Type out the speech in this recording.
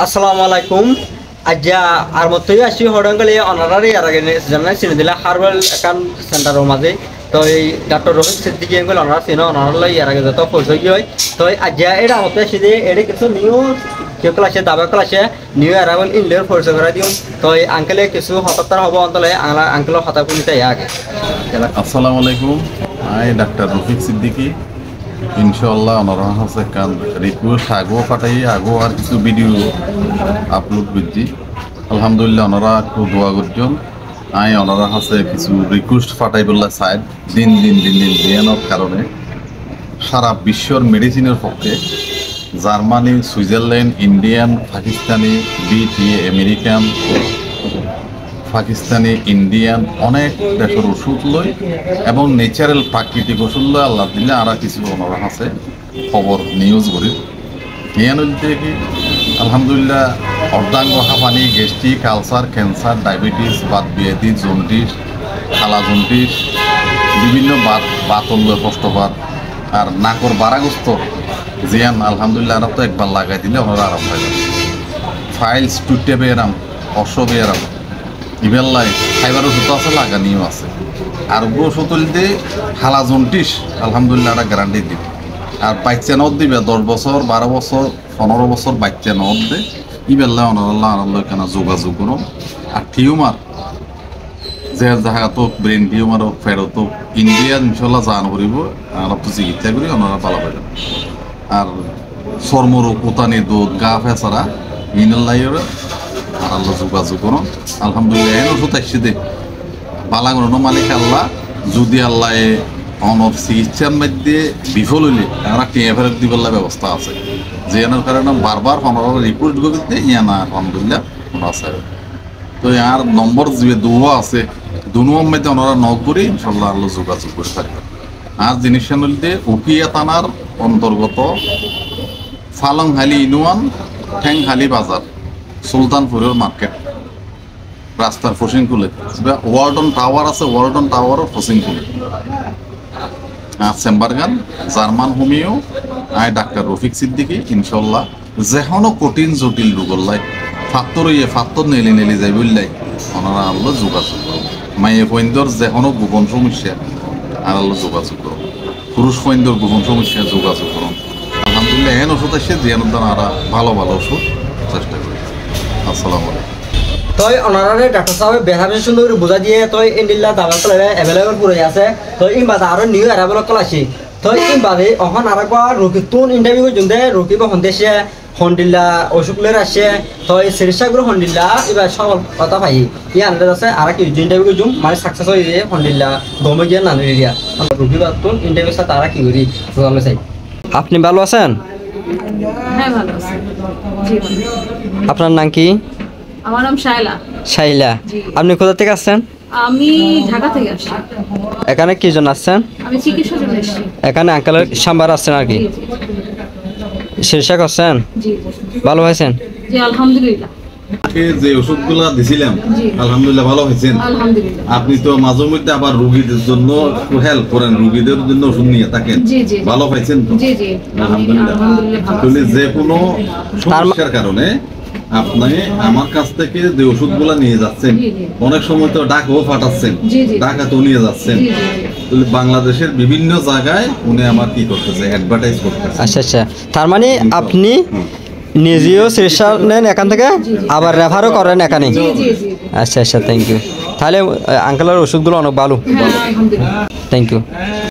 আসসালামু আলাইকুম। আজ্জা আর মতই আসি হডঙ্গলি অনারারি আর আগে জানাই চিনি দিলা হার্বাল একান সেন্টারের মাঝে তো এই ডাক্তার রোহিত সিদ্দিকি এগুলো অনারা চিনো অনারাল ইয়ার আগে যত পরিচয় হয় তো আজ্জা এটা মতো আসি দিয়ে এটা কিছু নিউ কেউ ক্লাসে দাবা ক্লাসে নিউ অ্যারাইভাল ইন্ডিয়ার পরিচয় করা দিও তো এই আঙ্কেলে কিছু হতাত্তর হব অন্তলে আঙ্কেলের হতা পুলিতে আগে। আসসালামু আলাইকুম। আই ডাক্তার রফিক সিদ্দিকি ইনশাআল্লাহ ওনারা হচ্ছে কান রিকোয়েস্ট আগো পাঠাই আগো আর কিছু ভিডিও আপলোড করছি। আলহামদুলিল্লাহ ওনারা একটু দোয়া করছেন। ওনারা হচ্ছে কিছু রিকোয়েস্ট পাঠাই বললা সাইড দিন দিনের কারণে সারা বিশ্বর মেডিসিনের পক্ষে Germany, Switzerland, Indian, Pakistani, BTA, American, Pakistani, Indian অনেক দেশের ওষুধ লই এবং ন্যাচারাল প্রাকৃতিক ওষুধ লয় আল্লাহ দিলে আর কিছু ওনারা আছে খবর নিউজ করি কি আলহামদুলিল্লাহ অর্ধাঙ্গ হাঁপানি, gastric, ulcer, cancer, diabetes, Baat বিয়াদি, jaundice, খালা জন্ডিস, বিভিন্ন বাতল কষ্টপাত আর নাকর বারাগ্রস্ত জিয়ান আলহামদুলিল্লাহ আর তো একবার লাগাই দিলে ওনারা আরাম পাই ফাইলস টুটে বেরাম অশ্ব বেরাম ইবেল্লাই খাইবারও ওষুধ আছে লাগানিও আছে আর ওষুধ দিতে হালা জন্টিস আলহামদুলিল্লাহ একটা গ্যারান্টি দিবে আর বাচ্চা নদ দিবে 10 বছর 12 বছর 15 বছর বাচ্চা নদ দে ইবেল্লাই অনারাল্লাহ আনাল্লাহ কেন যোগাযোগ করুন। আর টিউমার যে জায়গা তো ব্রেন টিউমারও ফেরত ইন্ডিয়া ইনশাল্লাহ জান করিব আর তো চিকিৎসা করি ওনারা ভালো পাইব। আর চর্মরোগ, কোতানি দুধ, গা ফেসারা ইনাল্লাইয়ের আর আল্লাহ যোগাযোগ করুন। আলহামদুলিল্লাহ এন ওষুধ আসছে দে বালাগণ মালিক আল্লাহ যদি আল্লাহ অনর চিকিৎসার মধ্যে বিফল হইলে আমরা টিয়া ফেরত দিবার ব্যবস্থা আছে যে এনার কারণে বারবার ওনারা রিকোয়েস্ট করতে ইয়ানা আলহামদুলিল্লাহ ওনারা আছে। তো আর নম্বর যে দুয়া আছে দুনুয়ার মধ্যে ওনারা নক করে ইনশাল্লাহ আল্লাহ যোগাযোগ করে থাকবেন। আর জিনিসটা নদীতে উকিয়া থানার অন্তর্গত ফালংহালি ইউনিয়ন ঠ্যাংহালি বাজার সুলতানপুরের মার্কেট রাস্তার ফসিংকুলে ওয়ালটন টাওয়ার আছে, ওয়ালটন টাওয়ারও ফসিংকুলে আর চেম্বারগান German homeo doctor Rafiq Siddiqui ইনশাল্লাহ যেখনো কঠিন জটিল রোগল্লাই ফাত্তর নেলি যাই বললাই ওনারা আল্লাহ যোগাযোগ করো। মাইয়ে ফৈন্দর যেখনো গোপন সমস্যা আর আল্লাহ যোগাযোগ করো, পুরুষ ফৈন্দর গোপন সমস্যা যোগাযোগ করো। আলহামদুলিল্লাহ এন ওষুধ আসছে জিয়ানোর দ্বারা আরা ভালো ওষুধ চেষ্টা করি। আসসালামু আলাইকুম। তই অনারারে ডাক্তার সাহেব বেহারে সুন্দর বুঝা দিয়ে তই ইন্ডিল্লা দাবা কলে এভেলেবল পুরে আছে তই ইমবাদা আরো নিউ অ্যারাইভাল কলাছি তই ইমবাদে অহন আরেকবার রকি তুন ইন্টারভিউ জুন্দে রকি বা হন্দেশে হন্ডিল্লা অসুকলের আসে তই সিরিসাগুলো হন্ডিল্লা এবার সকল কথা পাই ইয়ে আনতে আছে আর কি ইন্টারভিউ জুম মানে সাকসেস হয়ে যায় হন্ডিল্লা গমে গিয়ে নানি এরিয়া রকি বা তুন ইন্টারভিউ সাথে তারা কি করি জানতে চাই। আপনি ভালো আছেন? হ্যাঁ ভালো আছি। জি আপনার নাম কি? আমার নাম শাইলা। শাইলা। আপনি কোথা থেকে আসছেন? আমি ঢাকা থেকে আসছি। এখানে কি জন আসছেন? আমি চিকিৎসার জন্য এসেছি। এখানে আঙ্কেলের সাম্বার আসছেন আর কি? চিকিৎসা করছেন? জি। ভালো হয়েছেন? জি আলহামদুলিল্লাহ। যে ওষুধগুলা দিছিলাম আলহামদুলিল্লাহ ভালো হয়েছেন। আলহামদুলিল্লাহ। আপনি তো মাঝে মধ্যে আবার রোগীদের জন্য হেল্প করেন, রোগীদের জন্য ওষুধ নিয়ে থাকেন, ভালো পাইছেন তো? জি জি আলহামদুলিল্লাহ। যে কোনো সমস্যার কারণে আপনি আমার কাছ থেকে যে ওষুধগুলা নিয়ে যাচ্ছেন অনেক সময় তো ডাকও পাঠাচ্ছেন, ডাকাতেও নিয়ে যাচ্ছেন, বাংলাদেশের বিভিন্ন জায়গায় উনি আমার কি করতেছে অ্যাডভার্টাইজ করতেছে। আচ্ছা আচ্ছা, তার মানে আপনি নিজেও চিকিৎসা নেন এখান থেকে আবার রেফারও করেন এখানে? আচ্ছা আচ্ছা, থ্যাংক ইউ। তাহলে আঙ্কেলের ওষুধগুলো অনেক ভালো। Thank you.